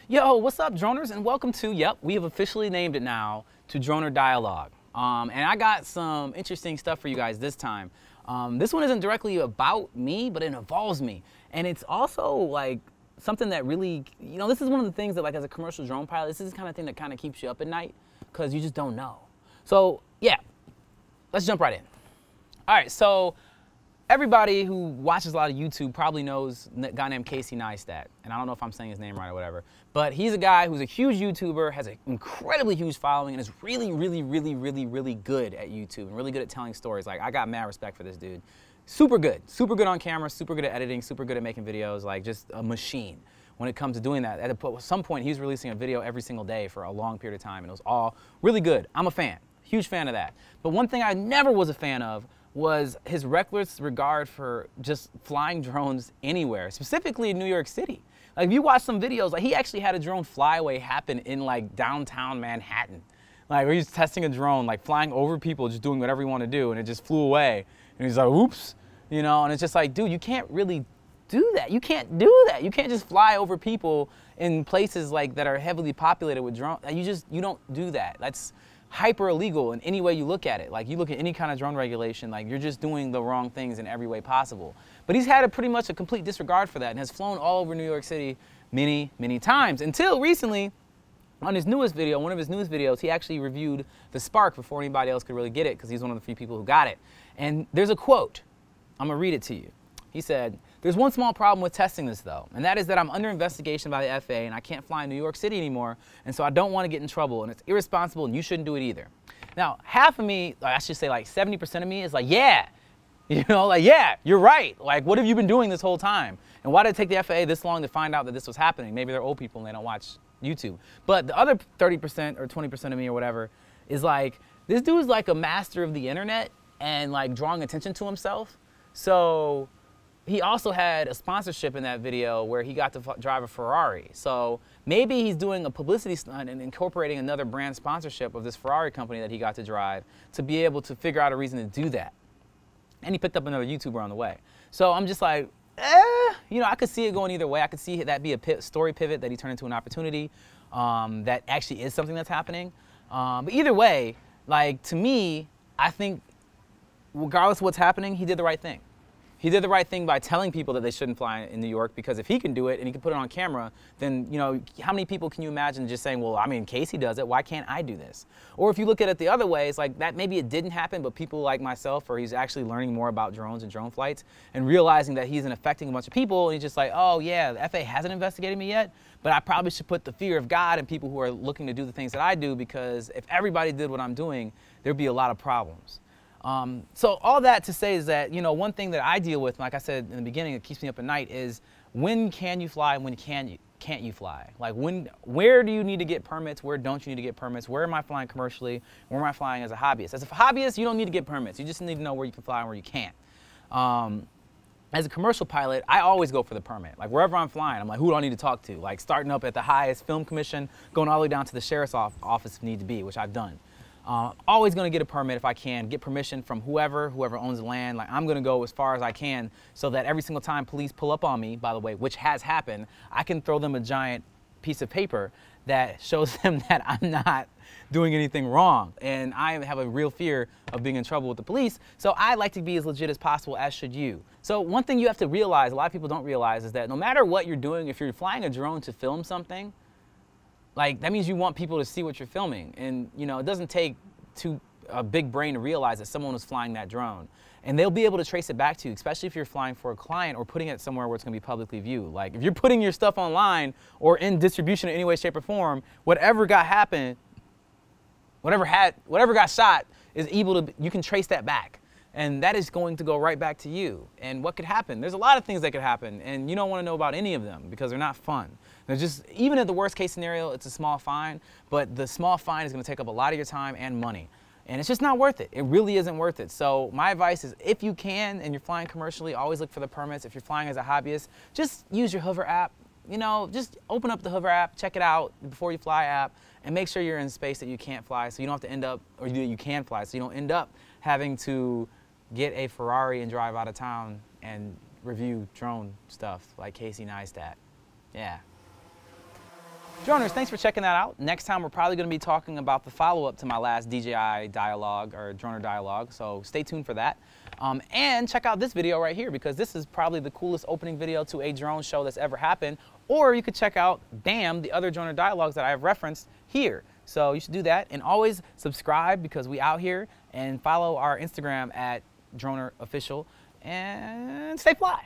Yo, what's up, droners, and welcome to, we have officially named it now, to Droner Dialogue. And I got some interesting stuff for you guys this time. This one isn't directly about me, but it involves me. And it's also like something that really, this is one of the things that, like, as a commercial drone pilot, this is the kind of thing that kind of keeps you up at night because you just don't know. So yeah, let's jump right in. All right, so everybody who watches a lot of YouTube probably knows a guy named Casey Neistat. And I don't know if I'm saying his name right or whatever. But he's a guy who's a huge YouTuber, has an incredibly huge following, and is really good at YouTube and really good at telling stories. Like, I got mad respect for this dude. Super good on camera, super good at editing, super good at making videos, like just a machine when it comes to doing that. At some point, he was releasing a video every single day for a long period of time, and it was all really good. I'm a fan, huge fan of that. But one thing I never was a fan of was his reckless regard for just flying drones anywhere, specifically in New York City. Like, if you watch some videos, like, he actually had a drone flyaway happen in, like, downtown Manhattan. Like, where he's testing a drone, like, flying over people, just doing whatever you want to do, and it just flew away. And he's like, oops, and it's just like, dude, you can't really do that. You can't do that. You can't just fly over people in places, like, that are heavily populated with drones. You don't do that. That's hyper illegal in any way you look at it. Like, you look at any kind of drone regulation, like, you're just doing the wrong things in every way possible. But he's had pretty much a complete disregard for that and has flown all over New York City many times, until recently on his newest video, one of his newest videos, he actually reviewed the Spark before anybody else could really get it, because he's one of the few people who got it. And there's a quote. I'm gonna read it to you. He said, "There's one small problem with testing this, though, and that is that I'm under investigation by the FAA and I can't fly in New York City anymore, and so I don't want to get in trouble, and it's irresponsible, and you shouldn't do it either." Now, half of me, I should say like 70% of me is like, yeah, yeah, you're right. Like, what have you been doing this whole time? And why did it take the FAA this long to find out that this was happening? Maybe they're old people and they don't watch YouTube. But the other 30% or 20% of me or whatever is like, this dude's like a master of the internet and like drawing attention to himself. So he also had a sponsorship in that video where he got to drive a Ferrari. So maybe he's doing a publicity stunt and incorporating another brand sponsorship of this Ferrari company that he got to drive to be able to figure out a reason to do that. And he picked up another YouTuber on the way. So I'm just like, I could see it going either way. I could see that be a story pivot that he turned into an opportunity that actually is something that's happening. But either way, like, to me, I think regardless of what's happening, he did the right thing. He did the right thing by telling people that they shouldn't fly in New York, because if he can do it and he can put it on camera, then, how many people can you imagine just saying, well, I mean, Casey does it, why can't I do this? Or if you look at it the other way, it's like that maybe it didn't happen, but people like myself, or he's actually learning more about drones and drone flights and realizing that he's affecting a bunch of people, and he's just like, oh yeah, the FAA hasn't investigated me yet, but I probably should put the fear of God in people who are looking to do the things that I do, because if everybody did what I'm doing, there'd be a lot of problems. So all that to say is that, one thing that I deal with, like I said in the beginning, it keeps me up at night, is when can you fly and when can't you fly? Like, where do you need to get permits? Where don't you need to get permits? Where am I flying commercially? Where am I flying as a hobbyist? As a hobbyist, you don't need to get permits. You just need to know where you can fly and where you can't. As a commercial pilot, I always go for the permit. Like, wherever I'm flying, I'm like, who do I need to talk to? Like, starting up at the highest film commission, going all the way down to the sheriff's office if need to be, which I've done. Always going to get a permit if I can, get permission from whoever owns the land. Like, I'm going to go as far as I can so that every single time police pull up on me, by the way, which has happened, I can throw them a giant piece of paper that shows them that I'm not doing anything wrong. And I have a real fear of being in trouble with the police, so I like to be as legit as possible, as should you. So one thing you have to realize, a lot of people don't realize, is that no matter what you're doing, if you're flying a drone to film something, like, that means you want people to see what you're filming. And, it doesn't take a big brain to realize that someone was flying that drone. And they'll be able to trace it back to you, especially if you're flying for a client or putting it somewhere where it's going to be publicly viewed. Like, if you're putting your stuff online or in distribution in any way, shape, or form, whatever got shot is able to, you can trace that back. And that is going to go right back to you. And what could happen? There's a lot of things that could happen, and you don't want to know about any of them because they're not fun. They're just, even at the worst case scenario, it's a small fine, but the small fine is going to take up a lot of your time and money. And it's just not worth it. It really isn't worth it. So my advice is, if you can and you're flying commercially, always look for the permits. If you're flying as a hobbyist, just use your Hover app. Just open up the Hover app, check it out, the Before You Fly app, and make sure you're in space that you can't fly, so you don't have to end up, or you can fly, so you don't end up having to get a Ferrari and drive out of town and review drone stuff like Casey Neistat. Yeah. Droners, thanks for checking that out. Next time we're probably going to be talking about the follow-up to my last DJI dialogue or droner dialogue, so stay tuned for that. And check out this video right here, because this is probably the coolest opening video to a drone show that's ever happened. Or you could check out, bam, the other droner dialogues that I have referenced here. So you should do that, and always subscribe because we out here, and follow our Instagram at dronerofficial, and stay fly.